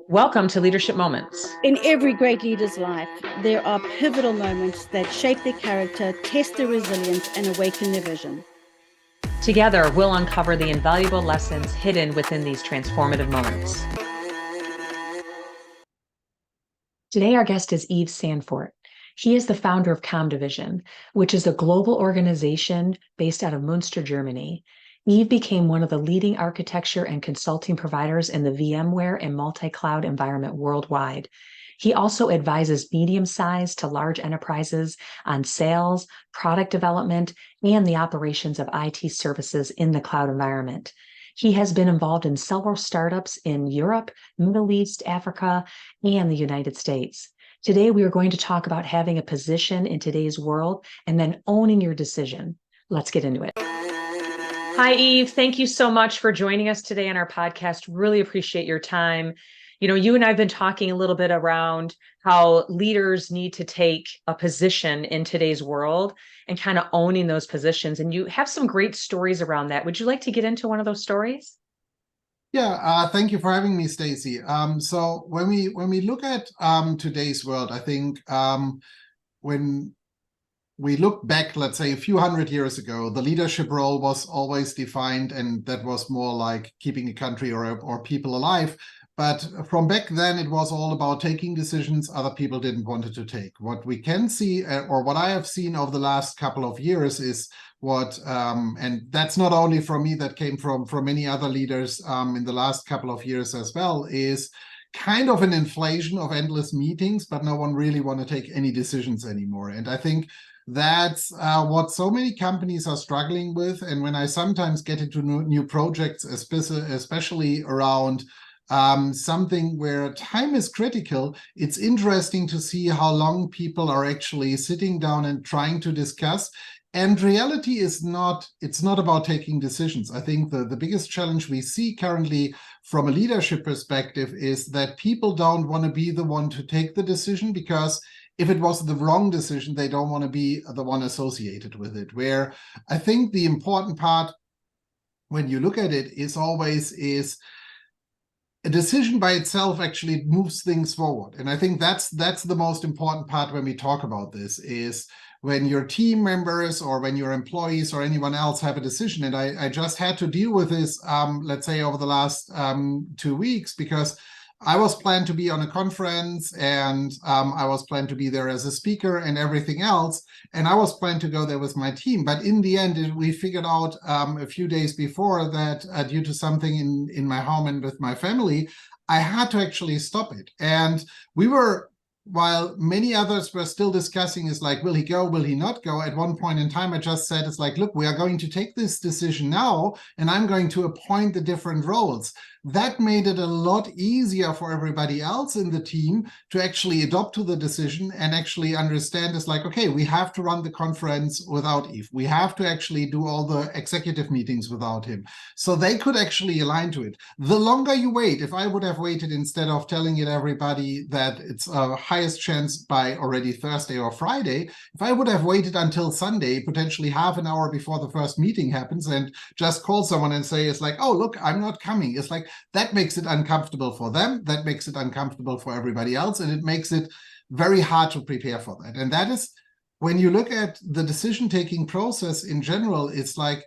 Welcome to Leadership Moments. In every great leader's life, there are pivotal moments that shape their character, test their resilience, and awaken their vision. Together, we'll uncover the invaluable lessons hidden within these transformative moments. Today, our guest is Yves Sandfort. He is the founder of ComDivision, which is a global organization based out of Münster, Germany. Yves became one of the leading architecture and consulting providers in the VMware and multi-cloud environment worldwide. He also advises medium-sized to large enterprises on sales, product development, and the operations of IT services in the cloud environment. He has been involved in several startups in Europe, Middle East, Africa, and the United States. Today, we are going to talk about having a position in today's world and then owning your decision. Let's get into it. Hi, Yves. Thank you so much for joining us today on our podcast. Really appreciate your time. You know, you and I have been talking a little bit around how leaders need to take a position in today's world and kind of owning those positions. And you have some great stories around that. Would you like to get into one of those stories? Yeah, thank you for having me, Stacey. So when we look at today's world, I think when we look back, let's say a few hundred years ago, the leadership role was always defined, and that was more like keeping a country or people alive. But from back then, it was all about taking decisions other people didn't want to take. What we can see, or what I have seen over the last couple of years, is what, and that's not only from me, that came from many other leaders in the last couple of years as well, is kind of an inflation of endless meetings, but no one really want to take any decisions anymore. And I think that's what so many companies are struggling with. And when I sometimes get into new projects, especially around something where time is critical, it's interesting to see how long people are actually sitting down and trying to discuss. And reality is it's not about taking decisions. I think the biggest challenge we see currently from a leadership perspective is that people don't want to be the one to take the decision, because if it was the wrong decision, they don't want to be the one associated with it. Where I think the important part when you look at it is always a decision by itself actually moves things forward. And I think that's the most important part when we talk about this, is when your team members or when your employees or anyone else have a decision. And I just had to deal with this, let's say over the last 2 weeks, because I was planned to be on a conference, and I was planned to be there as a speaker and everything else. And I was planned to go there with my team. But in the end, we figured out a few days before that due to something in my home and with my family, I had to actually stop it. And we were, while many others were still discussing, is like, will he go, will he not go? At one point in time, I just said, it's like, look, we are going to take this decision now, and I'm going to appoint the different roles. That made it a lot easier for everybody else in the team to actually adopt to the decision and actually understand. It's like, okay, we have to run the conference without Yves. We have to actually do all the executive meetings without him. So they could actually align to it. The longer you wait, if I would have waited, instead of telling it everybody that it's a highest chance by already Thursday or Friday, if I would have waited until Sunday, potentially half an hour before the first meeting happens, and just call someone and say, it's like, oh, look, I'm not coming. It's like, that makes it uncomfortable for them. That makes it uncomfortable for everybody else. And it makes it very hard to prepare for that. And that is, when you look at the decision-taking process in general, it's like,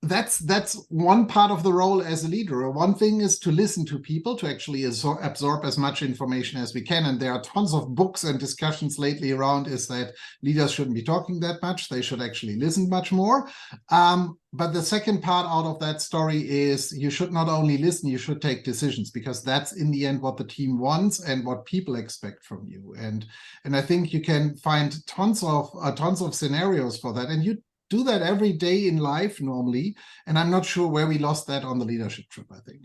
that's one part of the role as a leader. One thing is to listen to people, to actually absorb as much information as we can. And there are tons of books and discussions lately around is that leaders shouldn't be talking that much. They should actually listen much more. But the second part out of that story is you should not only listen, you should take decisions, because that's in the end what the team wants and what people expect from you. And I think you can find tons of scenarios for that. And you do that every day in life normally. And I'm not sure where we lost that on the leadership trip, I think.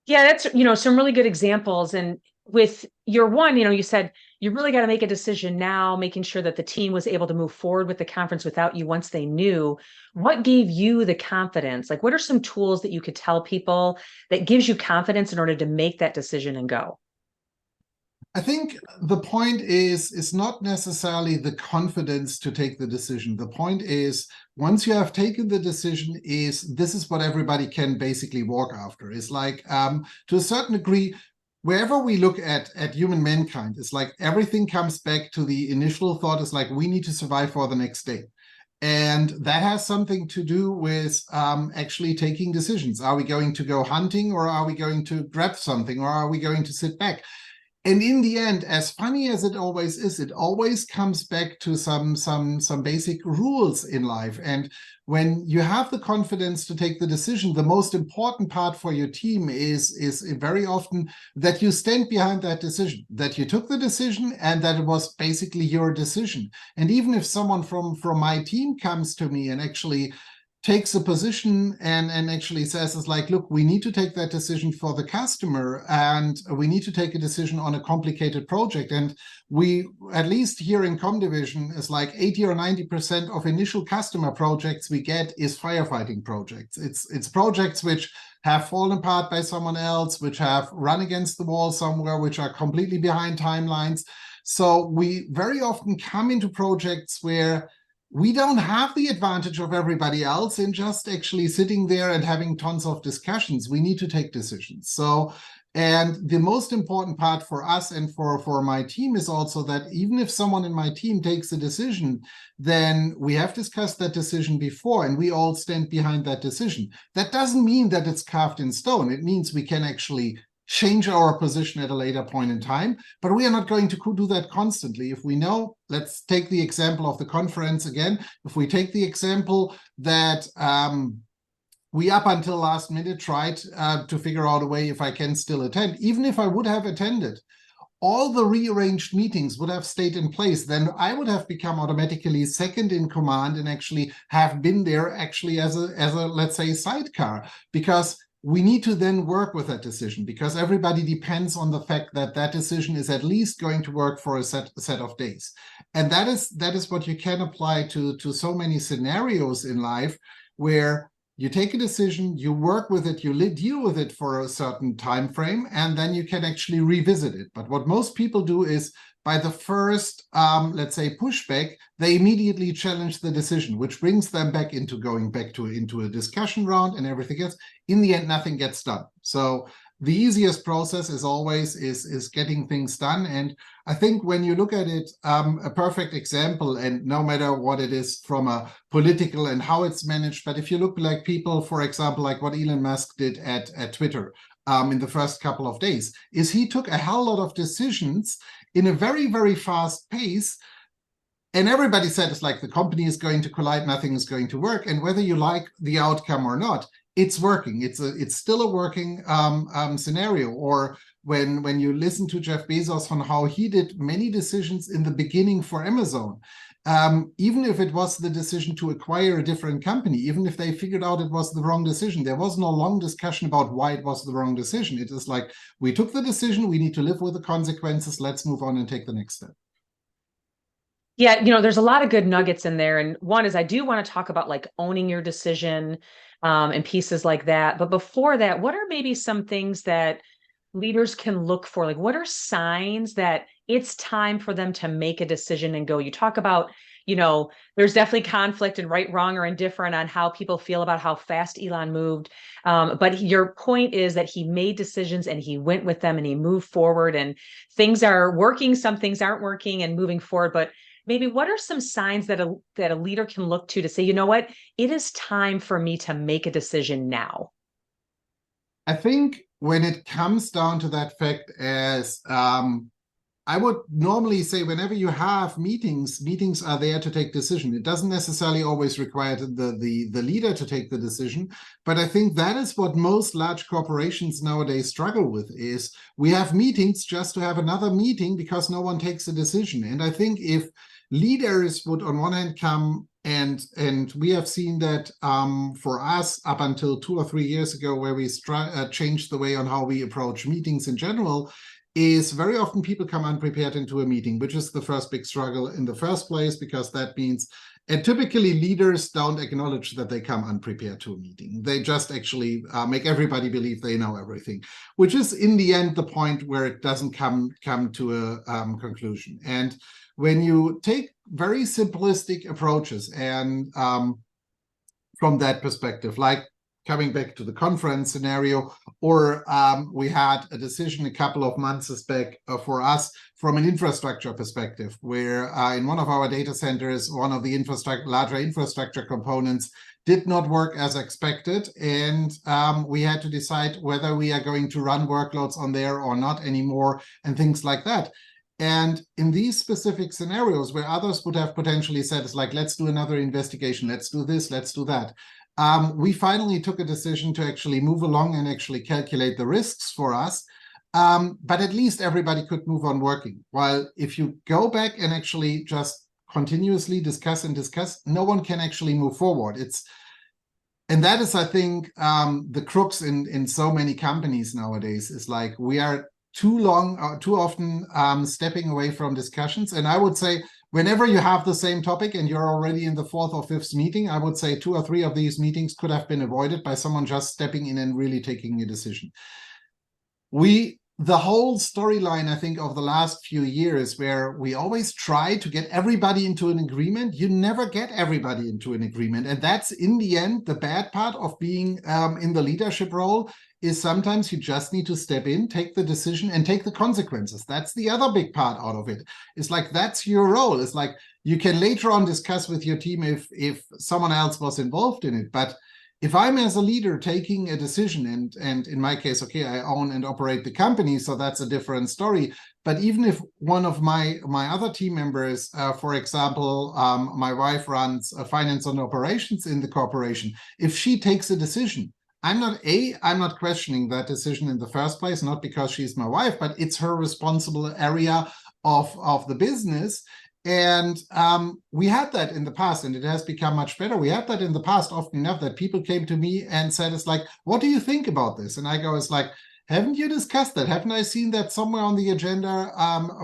Yeah, that's, some really good examples. And with your one, you said you really got to make a decision now, making sure that the team was able to move forward with the conference without you once they knew. What gave you the confidence? Like, what are some tools that you could tell people that gives you confidence in order to make that decision and go? I think the point is not necessarily the confidence to take the decision. The point is, once you have taken the decision, this is what everybody can basically walk after. It's like, to a certain degree, wherever we look at human mankind, it's like everything comes back to the initial thought is like, we need to survive for the next day. And that has something to do with actually taking decisions. Are we going to go hunting, or are we going to grab something, or are we going to sit back? And in the end, as funny as it always is, it always comes back to some basic rules in life. And when you have the confidence to take the decision, the most important part for your team is very often that you stand behind that decision, that you took the decision and that it was basically your decision. And even if someone from my team comes to me and actually takes a position and actually says, it's like, look, we need to take that decision for the customer, and we need to take a decision on a complicated project. And we, at least here in ComDivision, is like 80 or 90% of initial customer projects we get is firefighting projects. It's projects which have fallen apart by someone else, which have run against the wall somewhere, which are completely behind timelines. So we very often come into projects where we don't have the advantage of everybody else in just actually sitting there and having tons of discussions. We need to take decisions. So, and the most important part for us and for my team is also that even if someone in my team takes a decision, then we have discussed that decision before and we all stand behind that decision. That doesn't mean that it's carved in stone. It means we can actually change our position at a later point in time, but we are not going to do that constantly. If we know, let's take the example of the conference again. If we take the example that we up until last minute tried to figure out a way if I can still attend, even if I would have attended, all the rearranged meetings would have stayed in place, then I would have become automatically second in command and actually have been there actually as a let's say sidecar, because we need to then work with that decision, because everybody depends on the fact that that decision is at least going to work for a set of days. And that is what you can apply to so many scenarios in life, where you take a decision, you work with it, you deal with it for a certain time frame, and then you can actually revisit it. But what most people do is, by the first, let's say, pushback, they immediately challenge the decision, which brings them back into going back into a discussion round and everything else. In the end, nothing gets done. So the easiest process is always is getting things done. And I think when you look at it, a perfect example, and no matter what it is from a political and how it's managed, but if you look like people, for example, like what Elon Musk did at Twitter in the first couple of days, is he took a hell lot of decisions in a very, very fast pace. And everybody said it's like the company is going to collide, nothing is going to work. And whether you like the outcome or not, it's working. It's still a working scenario. Or when you listen to Jeff Bezos on how he did many decisions in the beginning for Amazon, even if it was the decision to acquire a different company, even if they figured out it was the wrong decision, there was no long discussion about why it was the wrong decision. It is like, we took the decision, we need to live with the consequences, let's move on and take the next step. Yeah, there's a lot of good nuggets in there. And one is, I do want to talk about like owning your decision and pieces like that. But before that, what are maybe some things that leaders can look for? Like, what are signs that it's time for them to make a decision and go? You talk about, there's definitely conflict and right, wrong, or indifferent on how people feel about how fast Elon moved. But your point is that he made decisions and he went with them and he moved forward, and things are working, some things aren't working, and moving forward. But maybe what are some signs that a leader can look to say, you know what, it is time for me to make a decision now? I think when it comes down to that fact, as I would normally say, whenever you have meetings are there to take decision. It doesn't necessarily always require the leader to take the decision, but I think that is what most large corporations nowadays struggle with, is we have meetings just to have another meeting because no one takes a decision. And I think if leaders would on one hand come, and we have seen that for us up until 2 or 3 years ago, where we changed the way on how we approach meetings in general, is very often people come unprepared into a meeting, which is the first big struggle in the first place, because that means, and typically leaders don't acknowledge that they come unprepared to a meeting. They just actually make everybody believe they know everything, which is in the end the point where it doesn't come to a conclusion. And when you take very simplistic approaches and from that perspective, like coming back to the conference scenario, or we had a decision a couple of months back for us from an infrastructure perspective, where in one of our data centers, one of the larger infrastructure components did not work as expected. And we had to decide whether we are going to run workloads on there or not anymore, and things like that. And in these specific scenarios where others would have potentially said, it's like, let's do another investigation, let's do this, let's do that. We finally took a decision to actually move along and actually calculate the risks for us. But at least everybody could move on working. While if you go back and actually just continuously discuss and discuss, no one can actually move forward. And that is, I think, the crux in so many companies nowadays, is like we are too often stepping away from discussions. And I would say, whenever you have the same topic and you're already in the 4th or 5th meeting, I would say 2 or 3 of these meetings could have been avoided by someone just stepping in and really taking a decision. The whole storyline, I think, of the last few years, where we always try to get everybody into an agreement, you never get everybody into an agreement. And that's, in the end, the bad part of being in the leadership role, is sometimes you just need to step in, take the decision, and take the consequences. That's the other big part out of it. It's like, that's your role. It's like, you can later on discuss with your team if someone else was involved in it. But if I'm, as a leader, taking a decision, and in my case, okay, I own and operate the company, so that's a different story. But even if one of my other team members, for example, my wife runs finance and operations in the corporation, if she takes a decision, I'm not questioning that decision in the first place, not because she's my wife, but it's her responsible area of the business. And we had that in the past, and it has become much better. We had that in the past often enough that people came to me and said, it's like, what do you think about this? And I go, it's like, haven't you discussed that? Haven't I seen that somewhere on the agenda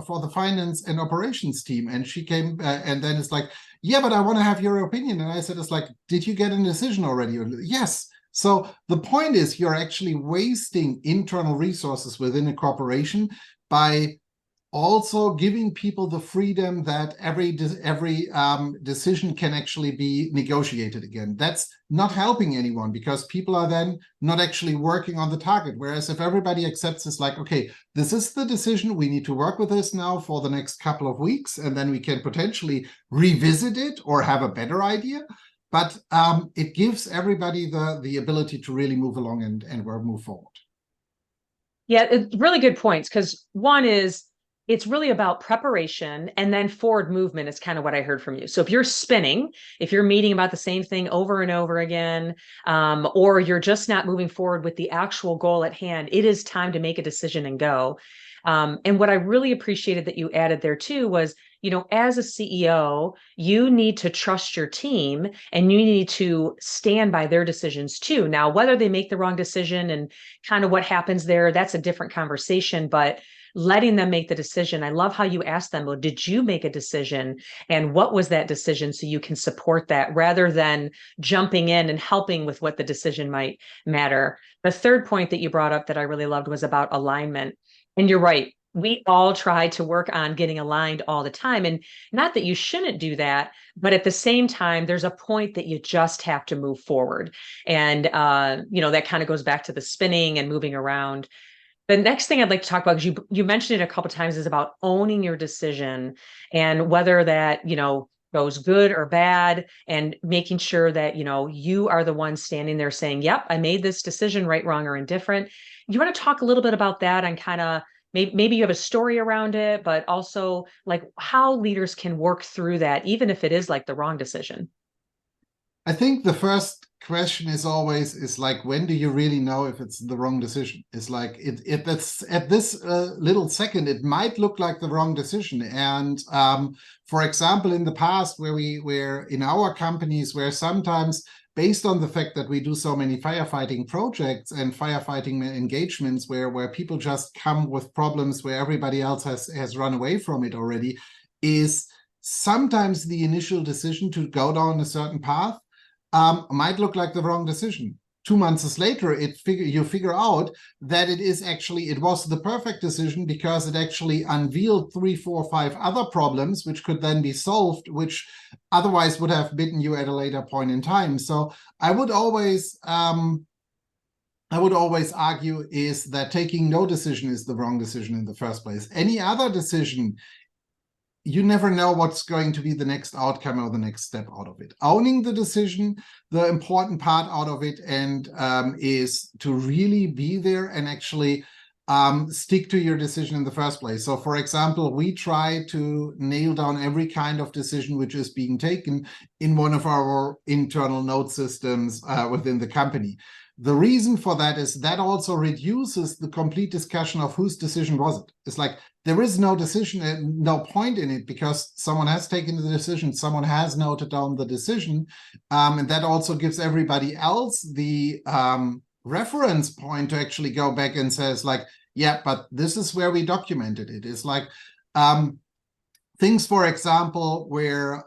for the finance and operations team? And she came, and then it's like, yeah, but I want to have your opinion. And I said, it's like, did you get a decision already? Yes. So the point is, you're actually wasting internal resources within a corporation by also giving people the freedom that every decision can actually be negotiated again. That's not helping anyone, because people are then not actually working on the target. Whereas if everybody accepts this, like, okay, this is the decision, we need to work with this now for the next couple of weeks, and then we can potentially revisit it or have a better idea. But it gives everybody the ability to really move along and move forward. Yeah, it's really good points, because one is, it's really about preparation, and then forward movement is kind of what I heard from you. So if you're spinning, if you're meeting about the same thing over and over again, or you're just not moving forward with the actual goal at hand, it is time to make a decision and go. And what I really appreciated that you added there too was, as a CEO, you need to trust your team, and you need to stand by their decisions too. Now, whether they make the wrong decision and kind of what happens there, that's a different conversation, but letting them make the decision. I love how you asked them, well, did you make a decision? And what was that decision? So you can support that rather than jumping in and helping with what the decision might matter. The third point that you brought up that I really loved was about alignment. And you're right. We all try to work on getting aligned all the time. And not that you shouldn't do that, but at the same time, there's a point that you just have to move forward. And, that kind of goes back to the spinning and moving around. The next thing I'd like to talk about, because you mentioned it a couple of times, is about owning your decision, and whether that, goes good or bad, and making sure that, you are the one standing there saying, yep, I made this decision, right, wrong, or indifferent. You want to talk a little bit about that, and kind of maybe you have a story around it, but also like how leaders can work through that, even if it is like the wrong decision? I think the first question is always like, when do you really know if it's the wrong decision? It's like, if it's at this little second, it might look like the wrong decision. And for example, in the past, where in our companies, where sometimes based on the fact that we do so many firefighting projects and firefighting engagements where people just come with problems where everybody else has run away from it already, is sometimes the initial decision to go down a certain path might look like the wrong decision. 2 months later, you figure out that it was the perfect decision because it actually unveiled 3, 4, 5 other problems which could then be solved, which otherwise would have bitten you at a later point in time. So I would always argue is that taking no decision is the wrong decision in the first place. Any other decision, you never know what's going to be the next outcome or the next step out of it. Owning the decision, the important part out of it, and is to really be there and actually stick to your decision in the first place. So, for example, we try to nail down every kind of decision which is being taken in one of our internal note systems within the company. The reason for that is that also reduces the complete discussion of whose decision was it. It's like there is no decision and no point in it because someone has taken the decision, someone has noted down the decision, and that also gives everybody else the reference point to actually go back and says like, yeah, but this is where we documented it. It's like things, for example, where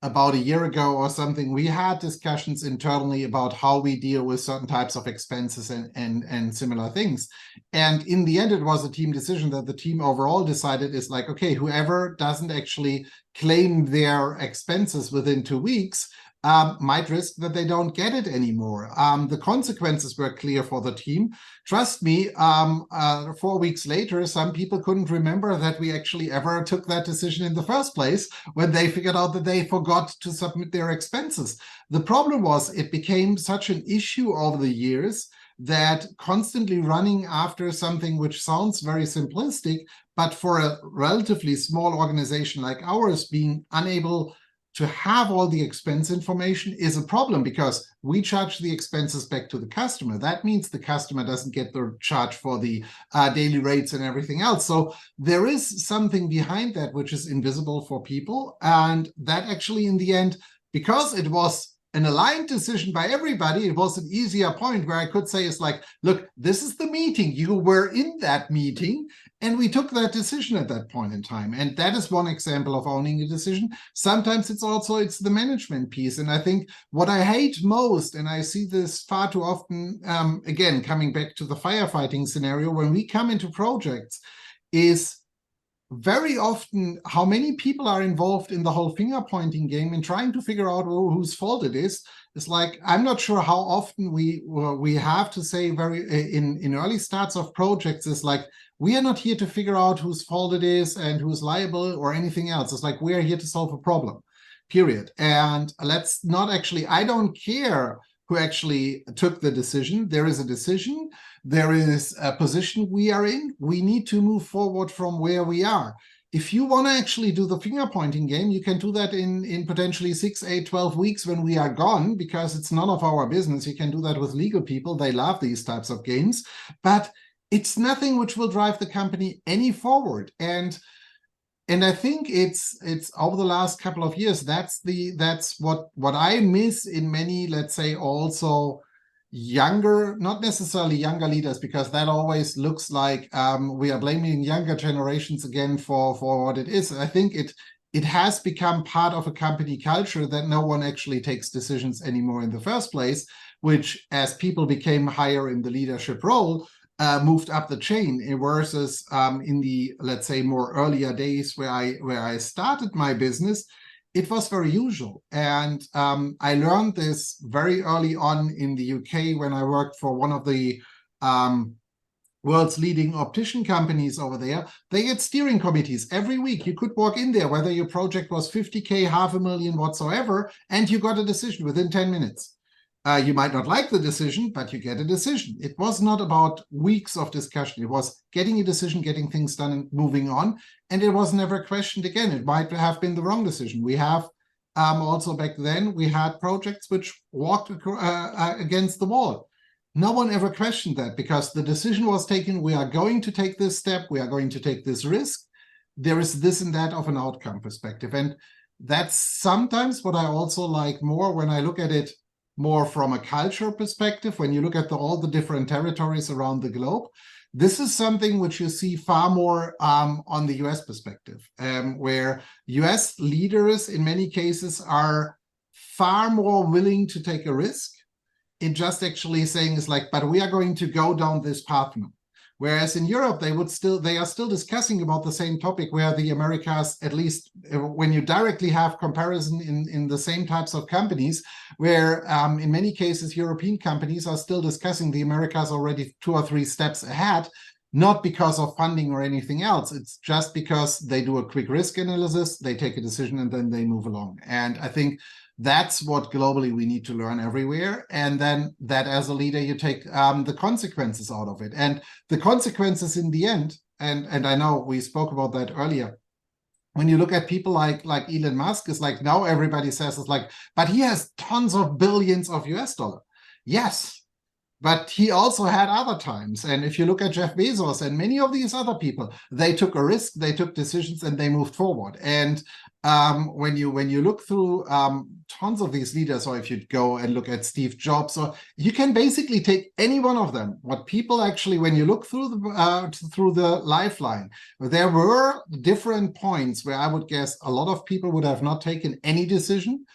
about a year ago or something, we had discussions internally about how we deal with certain types of expenses and similar things. And in the end, it was a team decision that the team overall decided is like, okay, whoever doesn't actually claim their expenses within 2 weeks might risk that they don't get it anymore. The consequences were clear for the team. Trust me, 4 weeks later, some people couldn't remember that we actually ever took that decision in the first place when they figured out that they forgot to submit their expenses. The problem was it became such an issue over the years that constantly running after something which sounds very simplistic, but for a relatively small organization like ours, being unable to have all the expense information is a problem because we charge the expenses back to the customer. That means the customer doesn't get the charge for the daily rates and everything else. So there is something behind that which is invisible for people. And that actually in the end, because it was an aligned decision by everybody, it was an easier point where I could say it's like, look, this is the meeting. You were in that meeting and we took that decision at that point in time. And that is one example of owning a decision. Sometimes it's the management piece. And I think what I hate most, and I see this far too often, again, coming back to the firefighting scenario, when we come into projects, is very often how many people are involved in the whole finger pointing game and trying to figure out whose fault it is. It's like, I'm not sure how often we have to say in early starts of projects, is like, we are not here to figure out whose fault it is and who's liable or anything else. It's like, we are here to solve a problem, period. And let's not actually, I don't care who actually took the decision. There is a decision. There is a position we are in. We need to move forward from where we are. If you want to actually do the finger pointing game, you can do that in potentially 6, 8, 12 weeks when we are gone, because it's none of our business. You can do that with legal people. They love these types of games, but it's nothing which will drive the company any forward. And I think it's over the last couple of years, that's what I miss in many, let's say, also younger, not necessarily younger leaders, because that always looks like we are blaming younger generations again for what it is. I think it has become part of a company culture that no one actually takes decisions anymore in the first place, which, as people became higher in the leadership role, moved up the chain, versus in the, let's say, more earlier days where I started my business, it was very usual. And I learned this very early on in the UK when I worked for one of the world's leading optician companies over there. They had steering committees every week. You could walk in there, whether your project was 50K, 500,000, whatsoever, and you got a decision within 10 minutes. You might not like the decision, but you get a decision. It was not about weeks of discussion. It was getting a decision, getting things done and moving on. And it was never questioned again. It might have been the wrong decision. We have also back then, we had projects which walked against the wall. No one ever questioned that, because the decision was taken. We are going to take this step. We are going to take this risk. There is this and that of an outcome perspective. And that's sometimes what I also like more when I look at it more from a culture perspective, when you look at all the different territories around the globe, this is something which you see far more on the US perspective, where US leaders in many cases are far more willing to take a risk in just actually saying it's like, but we are going to go down this path now. Whereas in Europe, they are still discussing about the same topic, where the Americas, at least when you directly have comparison in the same types of companies, where in many cases, European companies are still discussing the Americas already 2 or 3 steps ahead, not because of funding or anything else. It's just because they do a quick risk analysis, they take a decision, and then they move along. And I think that's what globally we need to learn everywhere. And then that as a leader, you take the consequences out of it. And the consequences in the end, and I know we spoke about that earlier, when you look at people like Elon Musk, it's like now everybody says it's like, but he has tons of billions of US dollar. Yes, but he also had other times. And if you look at Jeff Bezos and many of these other people, they took a risk, they took decisions, and they moved forward. And when you look through tons of these leaders, or if you go and look at Steve Jobs, or you can basically take any one of them. What people actually, when you look through the lifeline, there were different points where I would guess a lot of people would have not taken any decision,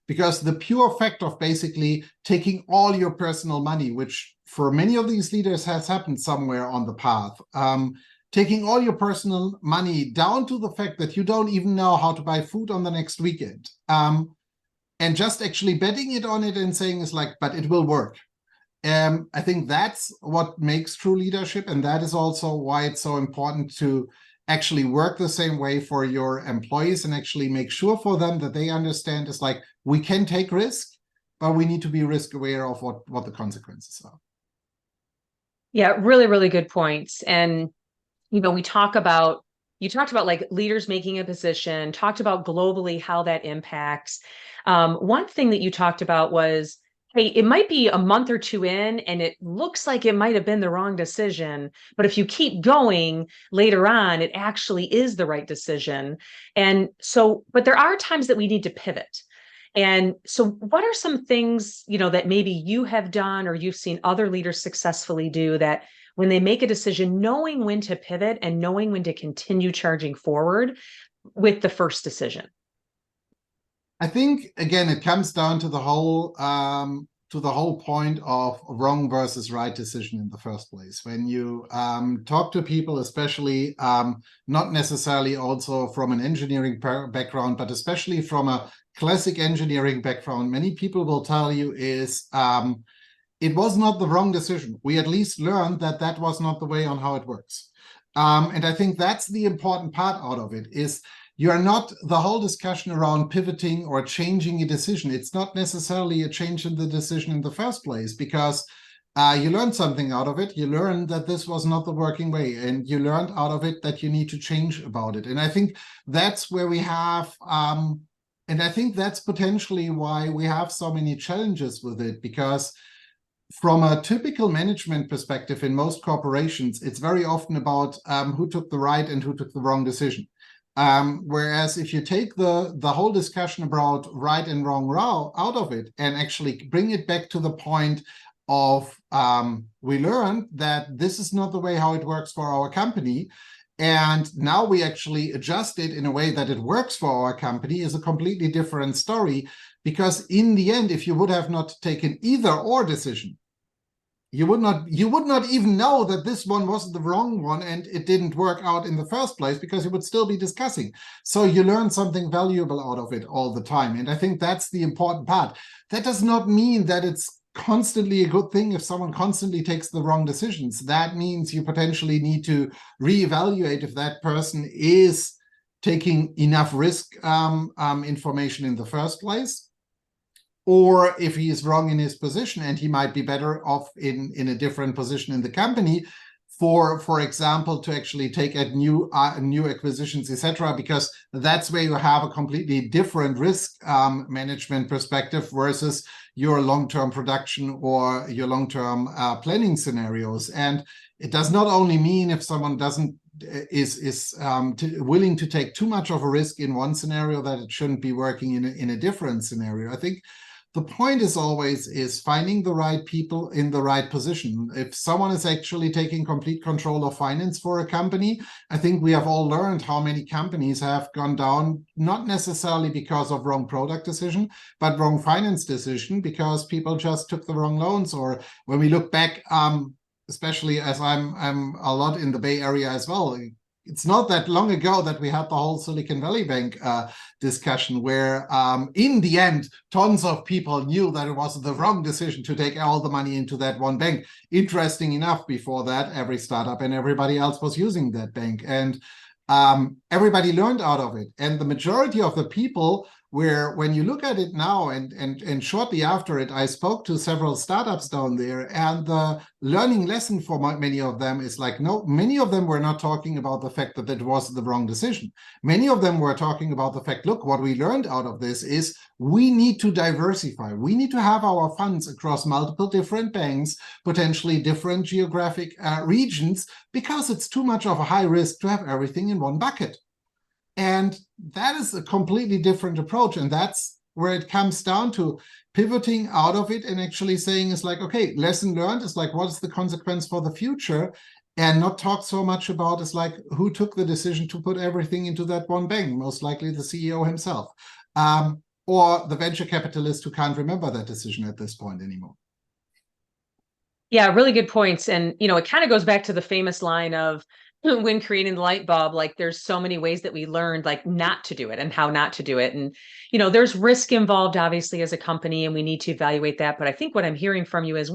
because the pure fact of basically taking all your personal money, which for many of these leaders has happened somewhere on the path, taking all your personal money down to the fact that you don't even know how to buy food on the next weekend, and just actually betting it on it and saying it's like, but it will work. I think that's what makes true leadership, and that is also why it's so important to actually work the same way for your employees and actually make sure for them that they understand it's like, we can take risk, but we need to be risk aware of what the consequences are. Yeah, really, really good points. And, you know, you talked about like leaders making a position, talked about globally how that impacts. One thing that you talked about was, hey, it might be a month or 2 in, and it looks like it might have been the wrong decision. But if you keep going later on, it actually is the right decision. And so, but there are times that we need to pivot. And so what are some things, you know, that maybe you have done or you've seen other leaders successfully do, that when they make a decision, knowing when to pivot and knowing when to continue charging forward with the first decision? I think, again, it comes down to the whole point of wrong versus right decision in the first place. When you talk to people, especially not necessarily also from an engineering background, but especially from a classic engineering background, many people will tell you is it was not the wrong decision. We at least learned that that was not the way on how it works. And I think that's the important part out of it, is you are not the whole discussion around pivoting or changing a decision. It's not necessarily a change in the decision in the first place, because you learned something out of it. You learned that this was not the working way, and you learned out of it that you need to change about it. And I think that's where we have, and I think that's potentially why we have so many challenges with it, because from a typical management perspective in most corporations, it's very often about who took the right and who took the wrong decision. Whereas if you take the whole discussion about right and wrong out of it and actually bring it back to the point of we learned that this is not the way how it works for our company, and now we actually adjust it in a way that it works for our company, is a completely different story. Because in the end, if you would have not taken either or decision, you would not even know that this one was the wrong one and it didn't work out in the first place, because you would still be discussing. So you learn something valuable out of it all the time. And I think that's the important part. That does not mean that it's constantly a good thing if someone constantly takes the wrong decisions. That means you potentially need to reevaluate if that person is taking enough risk information in the first place, or if he is wrong in his position and he might be better off in a different position in the company, for example, to actually take at new acquisitions, etc., because that's where you have a completely different risk management perspective versus your long-term production or your long-term planning scenarios. And it does not only mean if someone is willing to take too much of a risk in one scenario that it shouldn't be working in a different scenario. I think the point is always finding the right people in the right position. If someone is actually taking complete control of finance for a company, I think we have all learned how many companies have gone down, not necessarily because of wrong product decision, but wrong finance decision, because people just took the wrong loans. Or when we look back, especially as I'm a lot in the Bay Area as well, it's not that long ago that we had the whole Silicon Valley Bank discussion where in the end, tons of people knew that it was the wrong decision to take all the money into that one bank. Interesting enough, before that, every startup and everybody else was using that bank. And everybody learned out of it. And the majority of the people when you look at it now and shortly after it, I spoke to several startups down there, and the learning lesson for many of them is like, no, many of them were not talking about the fact that it was the wrong decision. Many of them were talking about the fact, look, what we learned out of this is we need to diversify. We need to have our funds across multiple different banks, potentially different geographic regions, because it's too much of a high risk to have everything in one bucket. And that is a completely different approach. And that's where it comes down to pivoting out of it and actually saying, it's like, okay, lesson learned is like, what is the consequence for the future? And not talk so much about, it's like, who took the decision to put everything into that one bank? Most likely the CEO himself, or the venture capitalist who can't remember that decision at this point anymore. Yeah, really good points. And, it kind of goes back to the famous line of, when creating the light bulb, like there's so many ways that we learned like not to do it and how not to do it. And, there's risk involved, obviously, as a company, and we need to evaluate that. But I think what I'm hearing from you is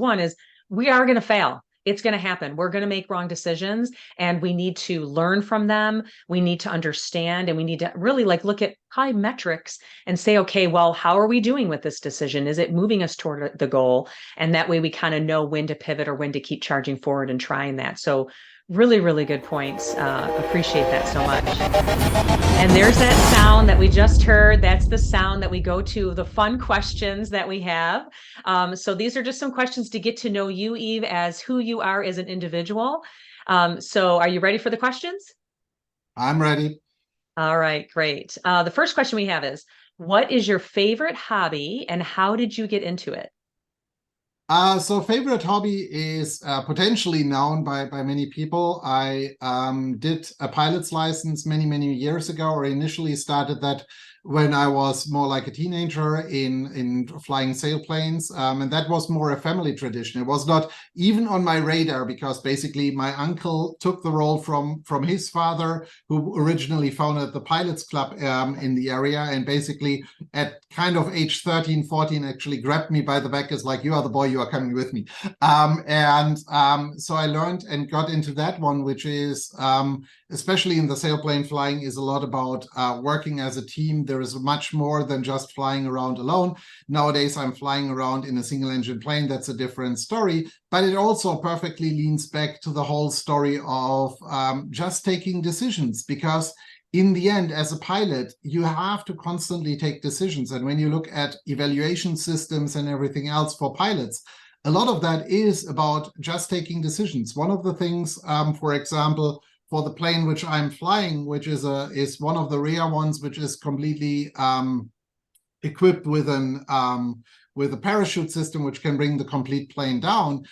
we are going to fail. It's going to happen. We're going to make wrong decisions, and we need to learn from them. We need to understand, and we need to really look at high metrics and say, okay, well, how are we doing with this decision? Is it moving us toward the goal? And that way we kind of know when to pivot or when to keep charging forward and trying that. So really, really good points. Appreciate that so much. And there's that sound that we just heard. That's the sound that we go to the fun questions that we have. So these are just some questions to get to know you, Yves, as who you are as an individual. So are you ready for the questions? I'm ready. All right, great. The first question we have is, what is your favorite hobby and how did you get into it? So favorite hobby is potentially known by many people. I did a pilot's license many years ago, or initially started that when I was more like a teenager in flying sailplanes. And that was more a family tradition. It was not even on my radar, because basically my uncle took the role from his father, who originally founded the Pilots Club in the area. And basically at kind of age 13, 14, actually grabbed me by the back, is like, you are the boy, you are coming with me. So I learned and got into that one, which is, especially in the sailplane flying, is a lot about working as a team. There is much more than just flying around alone. Nowadays, I'm flying around in a single engine plane. That's a different story, but it also perfectly leans back to the whole story of just taking decisions, because in the end, as a pilot, you have to constantly take decisions. And when you look at evaluation systems and everything else for pilots, a lot of that is about just taking decisions. One of the things, for example, for the plane which I'm flying, which is one of the rare ones, which is completely equipped with a parachute system which can bring the complete plane down,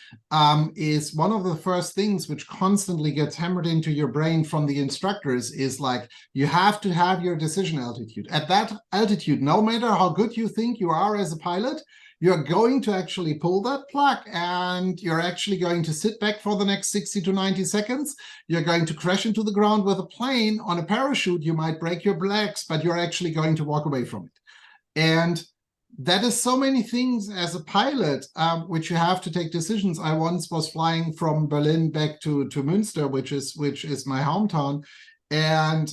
is one of the first things which constantly gets hammered into your brain from the instructors is like, you have to have your decision altitude. At that altitude, no matter how good you think you are as a pilot, you're going to actually pull that plug, and you're actually going to sit back for the next 60 to 90 seconds. You're going to crash into the ground with a plane. On a parachute, you might break your legs, but you're actually going to walk away from it. And that is so many things as a pilot, which you have to take decisions. I once was flying from Berlin back to Münster, which is my hometown. And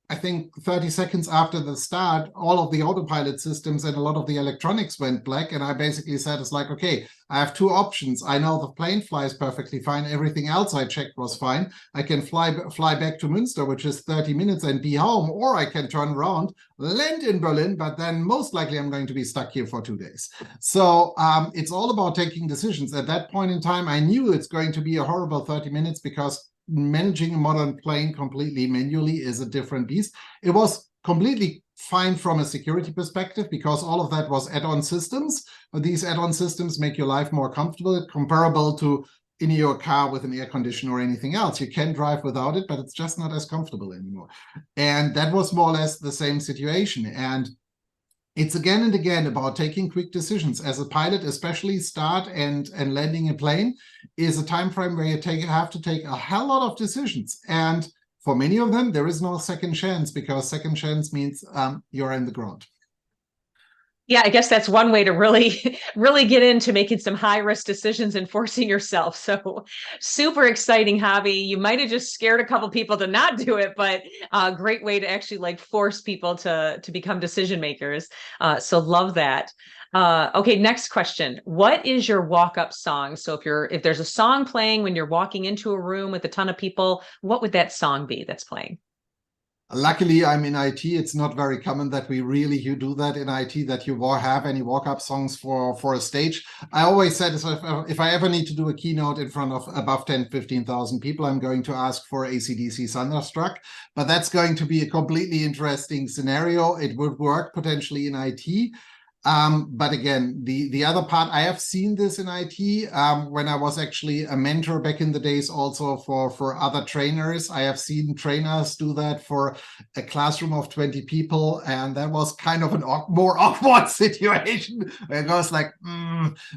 I think 30 seconds after the start, all of the autopilot systems and a lot of the electronics went black. And I basically said, it's like, okay, I have two options. I know the plane flies perfectly fine. Everything else I checked was fine. I can fly back to Münster, which is 30 minutes, and be home, or I can turn around, land in Berlin, but then most likely I'm going to be stuck here for 2 days. So it's all about taking decisions. At that point in time, I knew it's going to be a horrible 30 minutes, because managing a modern plane completely manually is a different beast. It was completely fine from a security perspective because all of that was add-on systems. But these add-on systems make your life more comfortable, comparable to in your car with an air conditioner or anything else. You can drive without it, but it's just not as comfortable anymore. And that was more or less the same situation. And it's again and again about taking quick decisions. As a pilot, especially start and landing a plane is a time frame where you have to take a hell lot of decisions. And for many of them, there is no second chance because second chance means you're in the ground. Yeah, I guess that's one way to really, really get into making some high risk decisions and forcing yourself. So super exciting hobby. You might have just scared a couple people to not do it, but a great way to actually like force people to become decision makers. So love that. Okay, next question. What is your walk-up song? So if there's a song playing when you're walking into a room with a ton of people, what would that song be that's playing? Luckily, I'm in IT. It's not very common that we really do that in IT, that you have any walk-up songs for a stage. I always said if I ever need to do a keynote in front of above 10, 15,000 people, I'm going to ask for AC/DC Thunderstruck. But that's going to be a completely interesting scenario. It would work potentially in IT. But again, the other part, I have seen this in IT when I was actually a mentor back in the days also for other trainers. I have seen trainers do that for a classroom of 20 people. And that was kind of a more awkward situation. It goes like,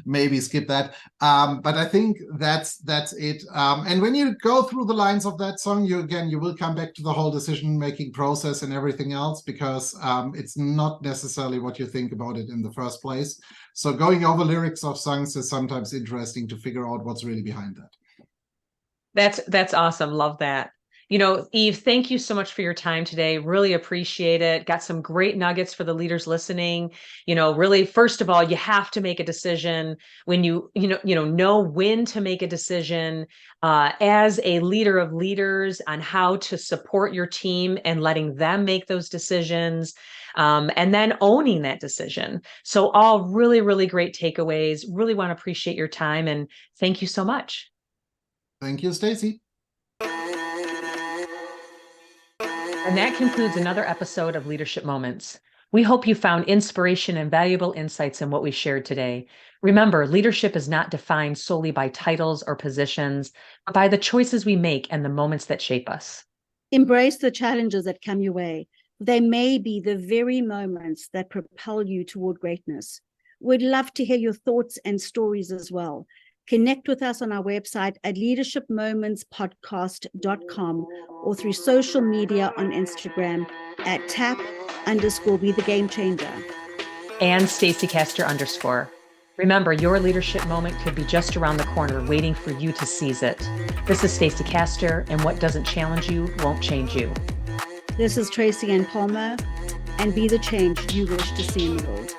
maybe skip that. But I think that's it. And when you go through the lines of that song, you will come back to the whole decision-making process and everything else, because it's not necessarily what you think about it in the first place. So going over lyrics of songs is sometimes interesting to figure out what's really behind that. That's awesome. Love that. You know, Yves, thank you so much for your time today. Really appreciate it. Got some great nuggets for the leaders listening. You know, really, first of all, you have to make a decision when you know when to make a decision as a leader of leaders on how to support your team and letting them make those decisions. And then owning that decision. So all really, really great takeaways. Really want to appreciate your time and thank you so much. Thank you, Stacy. And that concludes another episode of Leadership Moments. We hope you found inspiration and valuable insights in what we shared today. Remember, leadership is not defined solely by titles or positions, but by the choices we make and the moments that shape us. Embrace the challenges that come your way. They may be the very moments that propel you toward greatness. We'd love to hear your thoughts and stories as well. Connect with us on our website at leadershipmomentspodcast.com or through social media on Instagram at tap_be-the-game-changer. And StacyCaster_. Remember, your leadership moment could be just around the corner waiting for you to seize it. This is Stacy Caster, and what doesn't challenge you won't change you. This is Tracy Ann Palmer, and be the change you wish to see in the world.